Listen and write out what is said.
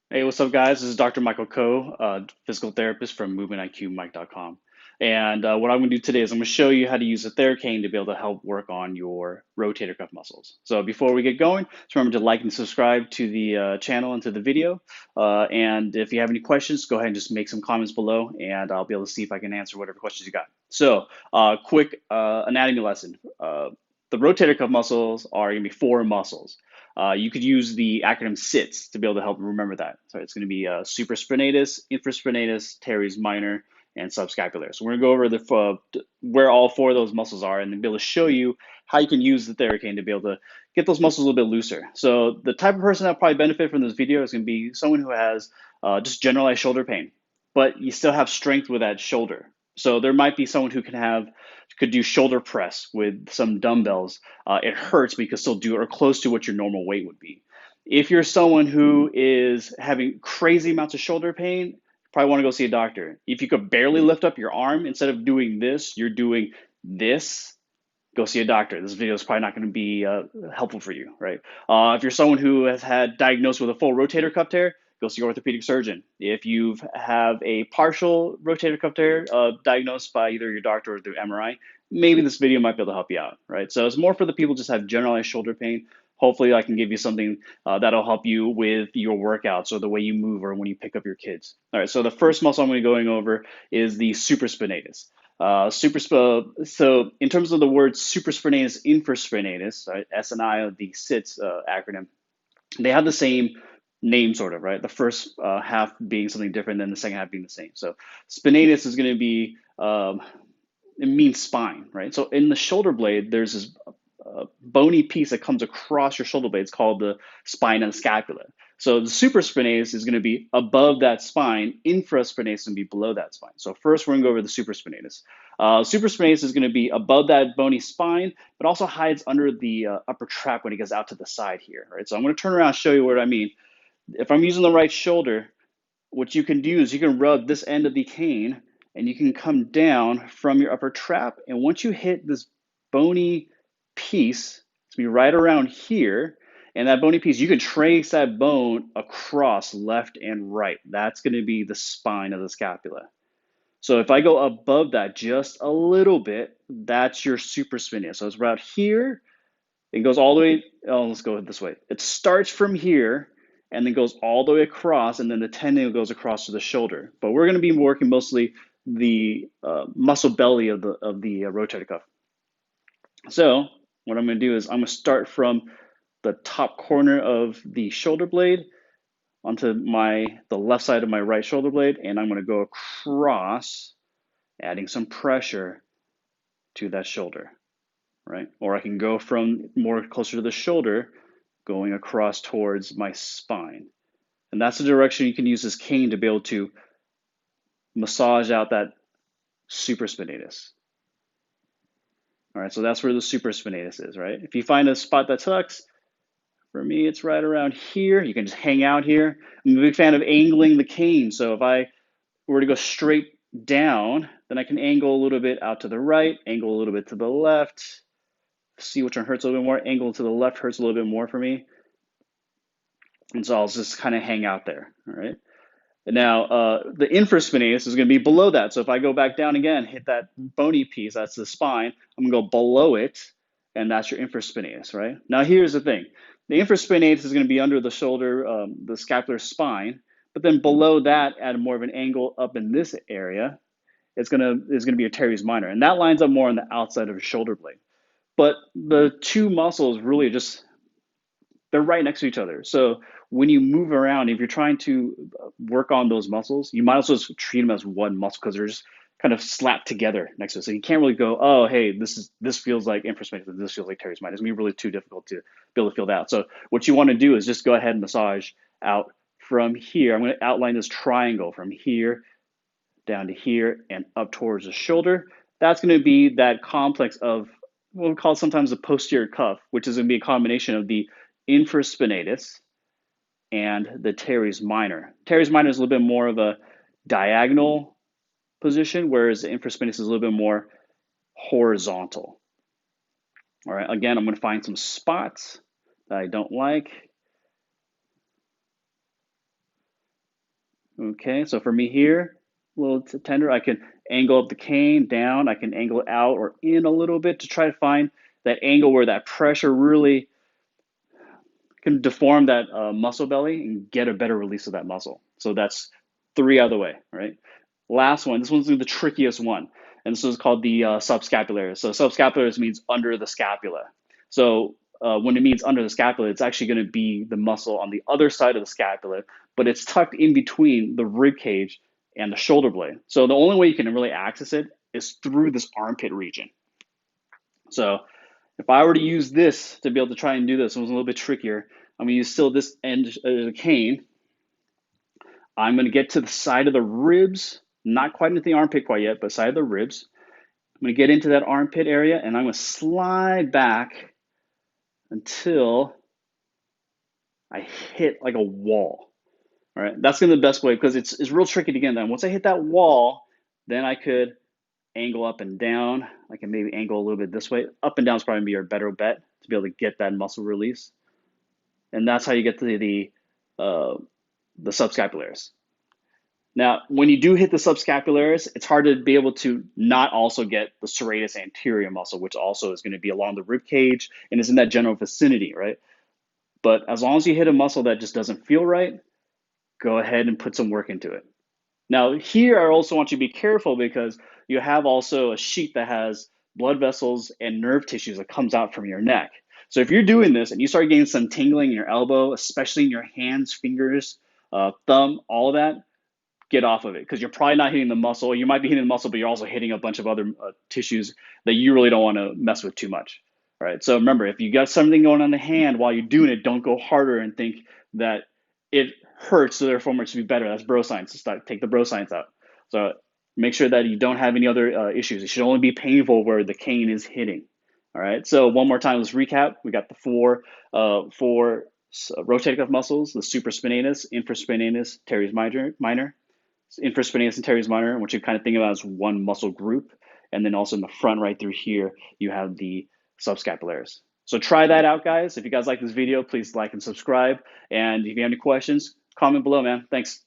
Hey, what's up, guys? This is Dr. Michael Coe, physical therapist from MovementIQMike.com. And what I'm going to do today is I'm going to show you how to use a Thera Cane to be able to help work on your rotator cuff muscles. So before we get going, just remember to like and subscribe to the channel and to the video. And if you have any questions, go ahead and just make some comments below, and I'll be able to see if I can answer whatever questions you got. So, quick anatomy lesson. The rotator cuff muscles are going to be four muscles. You could use the acronym SITS to be able to help remember that. So it's going to be supraspinatus, infraspinatus, teres minor, and subscapularis. So we're going to go over where all four of those muscles are and then be able to show you how you can use the Thera Cane to be able to get those muscles a little bit looser. So the type of person that probably benefit from this video is going to be someone who has just generalized shoulder pain, but you still have strength with that shoulder. So there might be someone who could do shoulder press with some dumbbells. It hurts, but you can still do it or close to what your normal weight would be. If you're someone who is having crazy amounts of shoulder pain, you probably want to go see a doctor. If you could barely lift up your arm, instead of doing this, you're doing this, go see a doctor. This video is probably not going to be helpful for you, right? If you're someone who has had diagnosed with a full rotator cuff tear, go see your orthopedic surgeon. If you have a partial rotator cuff tear diagnosed by either your doctor or through MRI, maybe this video might be able to help you out, right? So it's more for the people who just have generalized shoulder pain. Hopefully, I can give you something that'll help you with your workouts or the way you move or when you pick up your kids. All right, so the first muscle I'm going to be going over is the supraspinatus. So in terms of the words supraspinatus, infraspinatus, right, SNI, the SITS acronym, they have the same name, sort of, right? The first half being something different than the second half being the same. So spinatus is going to be, it means spine, right? So in the shoulder blade, there's this bony piece that comes across your shoulder blade. It's called the spine and scapula. So the supraspinatus is going to be above that spine. Infraspinatus is going to be below that spine. So first, we're going to go over the supraspinatus. Supraspinatus is going to be above that bony spine, but also hides under the upper trap when it goes out to the side here, right? So I'm going to turn around and show you what I mean. If I'm using the right shoulder, what you can do is you can rub this end of the cane and you can come down from your upper trap. And once you hit this bony piece, it's gonna be right around here. And that bony piece, you can trace that bone across left and right. That's gonna be the spine of the scapula. So if I go above that just a little bit, that's your supraspinatus. So it's right here. It goes all the way, oh, let's go this way. It starts from here and then goes all the way across, and then the tendon goes across to the shoulder. But we're going to be working mostly the muscle belly of the rotator cuff. So what I'm going to do is I'm going to start from the top corner of the shoulder blade onto the left side of my right shoulder blade, and I'm going to go across, adding some pressure to that shoulder, right? Or I can go from more closer to the shoulder, going across towards my spine. And that's the direction you can use this cane to be able to massage out that supraspinatus. All right, so that's where the supraspinatus is, right? If you find a spot that tucks, for me, it's right around here. You can just hang out here. I'm a big fan of angling the cane. So if I were to go straight down, then I can angle a little bit out to the right, angle a little bit to the left, see which one hurts a little bit more. Angle to the left hurts a little bit more for me. And so I'll just kind of hang out there, all right? Now, the infraspinatus is going to be below that. So if I go back down again, hit that bony piece, that's the spine, I'm going to go below it, and that's your infraspinatus, right? Now, here's the thing. The infraspinatus is going to be under the shoulder, the scapular spine, but then below that, at more of an angle up in this area, is going to be a teres minor, and that lines up more on the outside of your shoulder blade. But the two muscles really just, they're right next to each other. So when you move around, if you're trying to work on those muscles, you might as well just treat them as one muscle because they're just kind of slapped together next to it. So you can't really go, oh, hey, this feels like infraspinatus, this feels like teres minor. It's gonna be really too difficult to be able to feel that out. So what you want to do is just go ahead and massage out from here. I'm going to outline this triangle from here down to here and up towards the shoulder. That's going to be that complex of what we call sometimes the posterior cuff, which is going to be a combination of the infraspinatus and the teres minor. Teres minor is a little bit more of a diagonal position, whereas the infraspinatus is a little bit more horizontal. All right, again, I'm going to find some spots that I don't like. Okay, so for me here, a little tender, I can angle up the cane down, I can angle it out or in a little bit to try to find that angle where that pressure really can deform that muscle belly and get a better release of that muscle. So that's three out of the way, right? Last one, this one's the trickiest one, and this is called the subscapularis. So subscapularis means under the scapula. So when it means under the scapula, it's actually going to be the muscle on the other side of the scapula, but it's tucked in between the rib cage and the shoulder blade. So the only way you can really access it is through this armpit region. So if I were to use this to be able to try and do this, it was a little bit trickier. I'm going to use still this end of the cane. I'm going to get to the side of the ribs, not quite into the armpit quite yet, but side of the ribs. I'm going to get into that armpit area and I'm going to slide back until I hit like a wall. All right, that's going to be the best way because it's real tricky to get in. Once I hit that wall, then I could angle up and down. I can maybe angle a little bit this way. Up and down is probably be your better bet to be able to get that muscle release. And that's how you get to the subscapularis. Now, when you do hit the subscapularis, it's hard to be able to not also get the serratus anterior muscle, which also is going to be along the rib cage and is in that general vicinity, right? But as long as you hit a muscle that just doesn't feel right, go ahead and put some work into it. Now, here I also want you to be careful because you have also a sheet that has blood vessels and nerve tissues that comes out from your neck. So if you're doing this and you start getting some tingling in your elbow, especially in your hands, fingers, thumb, all of that, get off of it because you're probably not hitting the muscle. You might be hitting the muscle, but you're also hitting a bunch of other tissues that you really don't want to mess with too much. All right. So remember, if you got something going on the hand while you're doing it, don't go harder and think that it hurts, so therefore it should be better. That's bro science. Take the bro science out. So make sure that you don't have any other issues. It should only be painful where the cane is hitting. All right. So one more time, let's recap. We got the four rotator cuff muscles: the supraspinatus, infraspinatus, teres minor, infraspinatus and teres minor. I want you to kind of think about it as one muscle group. And then also in the front right through here, you have the subscapularis. So try that out, guys. If you guys like this video, please like and subscribe. And if you have any questions, comment below, man. Thanks.